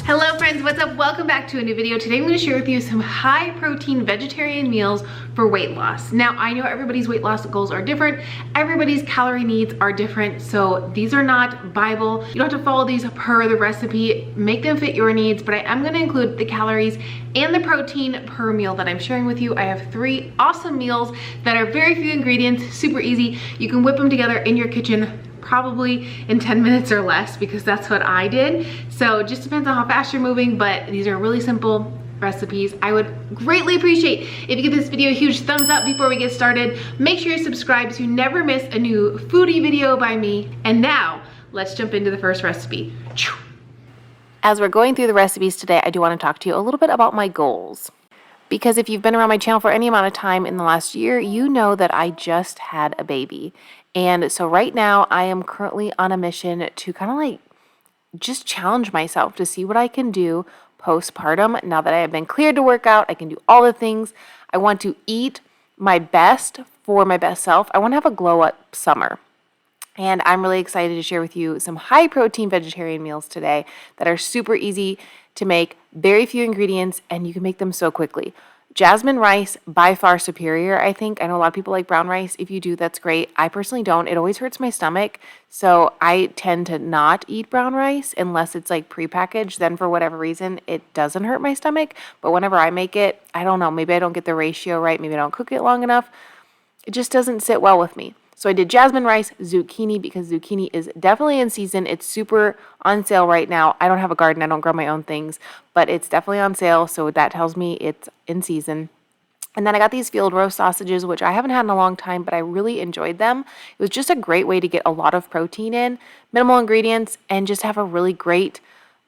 Hello friends, what's up? Welcome back to a new video. Today I'm going to share with you some high protein vegetarian meals for weight loss. Now I know everybody's weight loss goals are different. Everybody's calorie needs are different. So these are not Bible. You don't have to follow these per the recipe. Make them fit your needs, but I am going to include the calories and the protein per meal that I'm sharing with you. I have 3 awesome meals that are very few ingredients, super easy. You can whip them together in your kitchen probably in 10 minutes or less, because that's what I did. So it just depends on how fast you're moving, but these are really simple recipes. I would greatly appreciate if you give this video a huge thumbs up before we get started. Make sure you subscribe so you never miss a new foodie video by me. And now let's jump into the first recipe. As we're going through the recipes today, I do want to talk to you a little bit about my goals. Because if you've been around my channel for any amount of time in the last year, you know that I just had a baby. And so right now I am currently on a mission to kind of like just challenge myself to see what I can do postpartum. Now that I have been cleared to work out, I can do all the things. I want to eat my best for my best self. I want to have a glow up summer. And I'm really excited to share with you some high protein vegetarian meals today that are super easy to make, very few ingredients, and you can make them so quickly. Jasmine rice, by far superior, I think. I know a lot of people like brown rice. If you do, that's great. I personally don't. It always hurts my stomach, so I tend to not eat brown rice unless it's like prepackaged. Then for whatever reason, it doesn't hurt my stomach. But whenever I make it, I don't know, maybe I don't get the ratio right. Maybe I don't cook it long enough. It just doesn't sit well with me. So I did jasmine rice, zucchini, because zucchini is definitely in season. It's super on sale right now. I don't have a garden. I don't grow my own things, but it's definitely on sale. So that tells me it's in season. And then I got these field roast sausages, which I haven't had in a long time, but I really enjoyed them. It was just a great way to get a lot of protein in, minimal ingredients, and just have a really great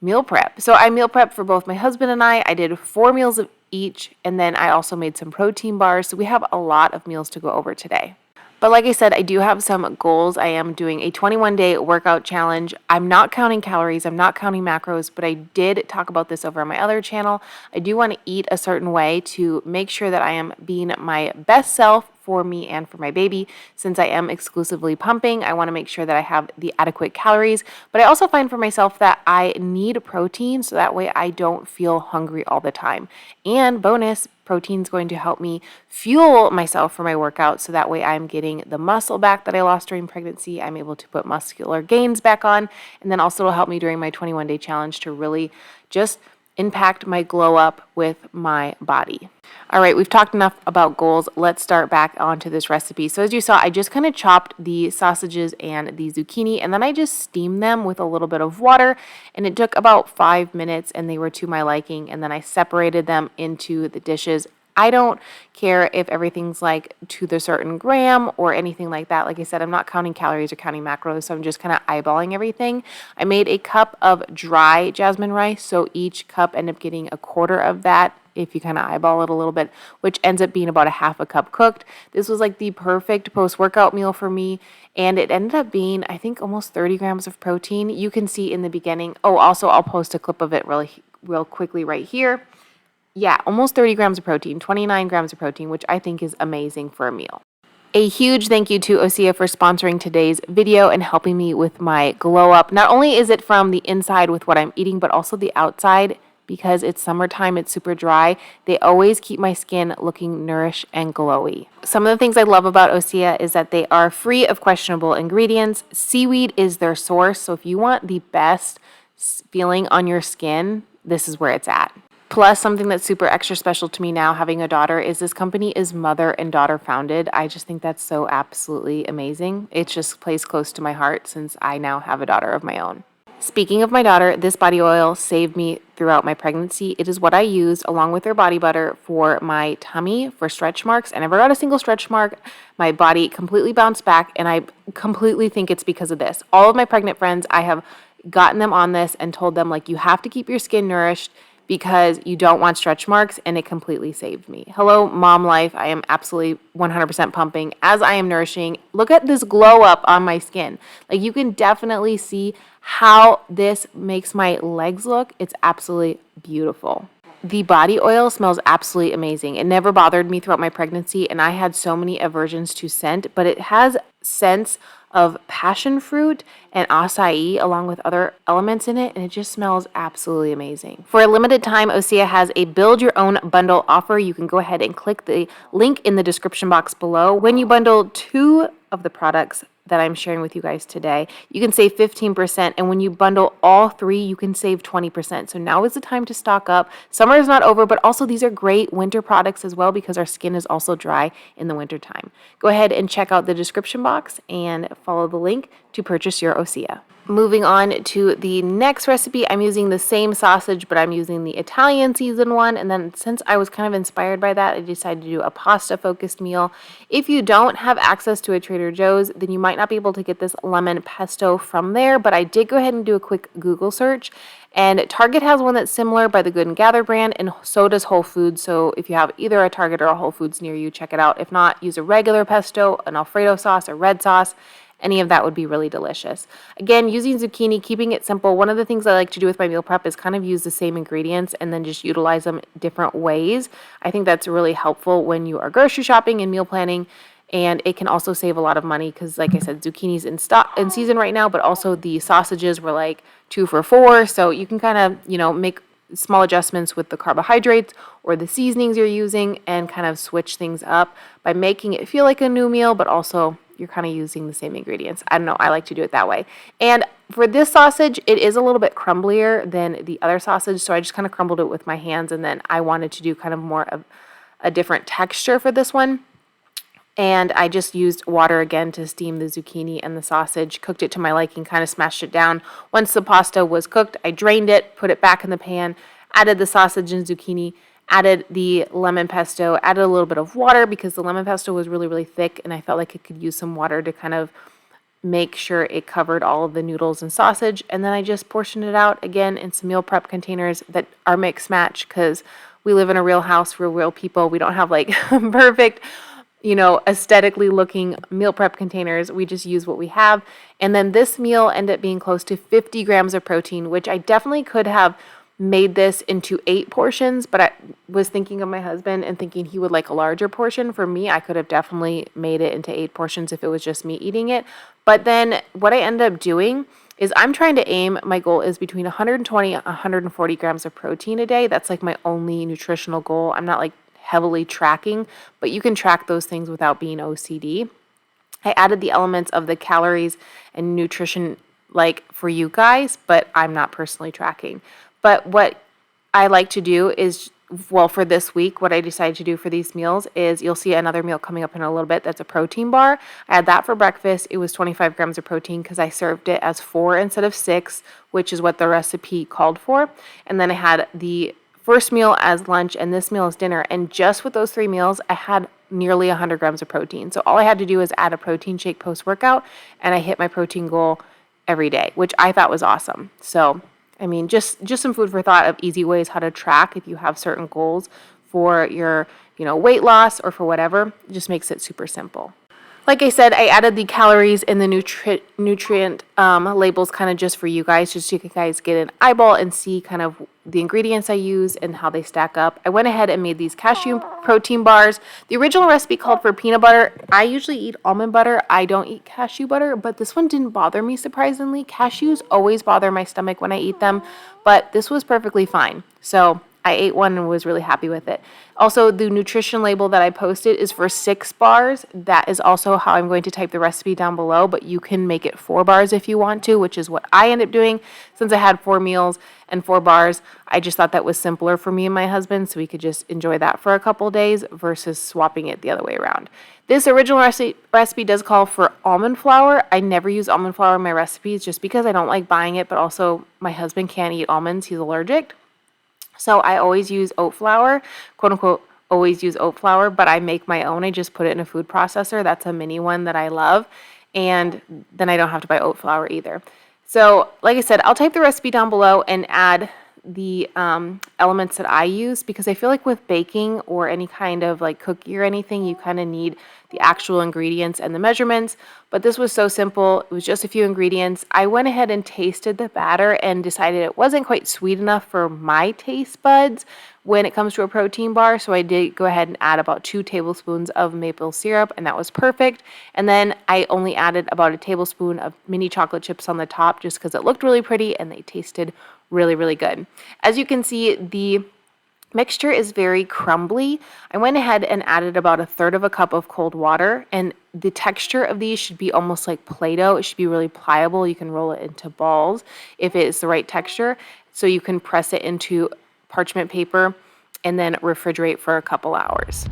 meal prep. So I meal prepped for both my husband and I. I did 4 meals of each, and then I also made some protein bars. So we have a lot of meals to go over today. But like I said, I do have some goals. I am doing a 21-day workout challenge. I'm not counting calories. I'm not counting macros, but I did talk about this over on my other channel. I do want to eat a certain way to make sure that I am being my best self for me and for my baby. Since I am exclusively pumping, I want to make sure that I have the adequate calories. But I also find for myself that I need protein so that way I don't feel hungry all the time. And bonus, protein is going to help me fuel myself for my workout so that way I'm getting the muscle back that I lost during pregnancy. I'm able to put muscular gains back on, and then also it'll help me during my 21-day challenge to really just impact my glow up with my body. All right, we've talked enough about goals. Let's start back onto this recipe. So as you saw, I just kind of chopped the sausages and the zucchini, and then I just steamed them with a little bit of water, and it took about 5 minutes, and they were to my liking, and then I separated them into the dishes. I don't care if everything's like to the certain gram or anything like that. Like I said, I'm not counting calories or counting macros, so I'm just kind of eyeballing everything. I made a cup of dry jasmine rice, so each cup ended up getting a quarter of that if you kind of eyeball it a little bit, which ends up being about a half a cup cooked. This was like the perfect post-workout meal for me, and it ended up being, I think, almost 30 grams of protein. You can see in the beginning. Oh, also, I'll post a clip of it real quickly right here. Yeah, almost 30 grams of protein, 29 grams of protein, which I think is amazing for a meal. A huge thank you to OSEA for sponsoring today's video and helping me with my glow up. Not only is it from the inside with what I'm eating, but also the outside. Because it's summertime, it's super dry. They always keep my skin looking nourished and glowy. Some of the things I love about OSEA is that they are free of questionable ingredients. Seaweed is their source, so if you want the best feeling on your skin, this is where it's at. Plus, something that's super extra special to me now, having a daughter, is this company is mother and daughter founded. I just think that's so absolutely amazing. It just plays close to my heart since I now have a daughter of my own. Speaking of my daughter, this body oil saved me throughout my pregnancy. It is what I used along with their body butter for my tummy for stretch marks. I never got a single stretch mark. My body completely bounced back, and I completely think it's because of this. All of my pregnant friends, I have gotten them on this and told them, like, you have to keep your skin nourished because you don't want stretch marks, and it completely saved me. Hello, mom life. I am absolutely 100% pumping as I am nourishing. Look at this glow up on my skin. Like, you can definitely see how this makes my legs look. It's absolutely beautiful. The body oil smells absolutely amazing. It never bothered me throughout my pregnancy, and I had so many aversions to scent, but it has scents of passion fruit and acai along with other elements in it, and it just smells absolutely amazing. For a limited time, OSEA has a build your own bundle offer. You can go ahead and click the link in the description box below. When you bundle 2 of the products that I'm sharing with you guys today, you can save 15%, and when you bundle all 3, you can save 20%. So now is the time to stock up. Summer is not over, but also these are great winter products as well because our skin is also dry in the winter time. Go ahead and check out the description box and follow the link to purchase your OSEA. Moving on to the next recipe, I'm using the same sausage, but I'm using the Italian season one. And then since I was kind of inspired by that, I decided to do a pasta focused meal. If you don't have access to a Trader Joe's, then you might not be able to get this lemon pesto from there. But I did go ahead and do a quick Google search. And Target has one that's similar by the Good & Gather brand, and so does Whole Foods. So if you have either a Target or a Whole Foods near you, check it out. If not, use a regular pesto, an Alfredo sauce, or red sauce. Any of that would be really delicious. Again, using zucchini, keeping it simple. One of the things I like to do with my meal prep is kind of use the same ingredients and then just utilize them different ways. I think that's really helpful when you are grocery shopping and meal planning. And it can also save a lot of money because, like I said, zucchini's in season right now, but also the sausages were like 2 for $4. So you can kind of, make small adjustments with the carbohydrates or the seasonings you're using and kind of switch things up by making it feel like a new meal, but also you're kind of using the same ingredients. I don't know. I like to do it that way. And for this sausage, it is a little bit crumblier than the other sausage. So I just kind of crumbled it with my hands. And then I wanted to do kind of more of a different texture for this one. And I just used water again to steam the zucchini and the sausage, cooked it to my liking, kind of smashed it down. Once the pasta was cooked, I drained it, put it back in the pan, added the sausage and zucchini, added the lemon pesto, added a little bit of water because the lemon pesto was really, really thick, and I felt like it could use some water to kind of make sure it covered all of the noodles and sausage. And then I just portioned it out again in some meal prep containers that are mix match because we live in a real house for real people. We don't have like perfect, aesthetically looking meal prep containers. We just use what we have. And then this meal ended up being close to 50 grams of protein, which I definitely could have made this into 8 portions, but I was thinking of my husband and thinking he would like a larger portion. For me, I could have definitely made it into 8 portions if it was just me eating it. But then what I ended up doing is I'm trying to aim, my goal is between 120 and 140 grams of protein a day. That's like my only nutritional goal. I'm not like heavily tracking, but you can track those things without being OCD. I added the elements of the calories and nutrition like for you guys, but I'm not personally tracking. But what I like to do is, for this week, what I decided to do for these meals is you'll see another meal coming up in a little bit that's a protein bar. I had that for breakfast. It was 25 grams of protein because I served it as 4 instead of 6, which is what the recipe called for. And then I had the first meal as lunch and this meal as dinner. And just with those 3 meals, I had nearly 100 grams of protein. So all I had to do was add a protein shake post-workout, and I hit my protein goal every day, which I thought was awesome. So just some food for thought of easy ways how to track if you have certain goals for your, weight loss or for whatever. It just makes it super simple. Like I said, I added the calories and the nutrient labels kind of just for you guys, just so you guys get an eyeball and see kind of the ingredients I use and how they stack up. I went ahead and made these cashew protein bars. The original recipe called for peanut butter. I usually eat almond butter. I don't eat cashew butter, but this one didn't bother me surprisingly. Cashews always bother my stomach when I eat them, but this was perfectly fine. So I ate one and was really happy with it. Also, the nutrition label that I posted is for 6 bars. That is also how I'm going to type the recipe down below, but you can make it 4 bars if you want to, which is what I end up doing. Since I had 4 meals and 4 bars, I just thought that was simpler for me and my husband, so we could just enjoy that for a couple days versus swapping it the other way around. This original recipe does call for almond flour. I never use almond flour in my recipes just because I don't like buying it, but also my husband can't eat almonds. He's allergic. So I always use oat flour, quote unquote, always use oat flour, but I make my own. I just put it in a food processor. That's a mini one that I love. And then I don't have to buy oat flour either. So like I said, I'll type the recipe down below and add the elements that I use, because I feel like with baking or any kind of like cookie or anything, you kind of need the actual ingredients and the measurements. But this was so simple. It was just a few ingredients. I went ahead and tasted the batter and decided it wasn't quite sweet enough for my taste buds when it comes to a protein bar. So I did go ahead and add about 2 tablespoons of maple syrup, and that was perfect. And then I only added about a tablespoon of mini chocolate chips on the top just because it looked really pretty and they tasted really, really good. As you can see, the mixture is very crumbly. I went ahead and added about 1/3 of a cup of cold water, and the texture of these should be almost like Play-Doh. It should be really pliable. You can roll it into balls if it is the right texture. So you can press it into parchment paper and then refrigerate for a couple hours.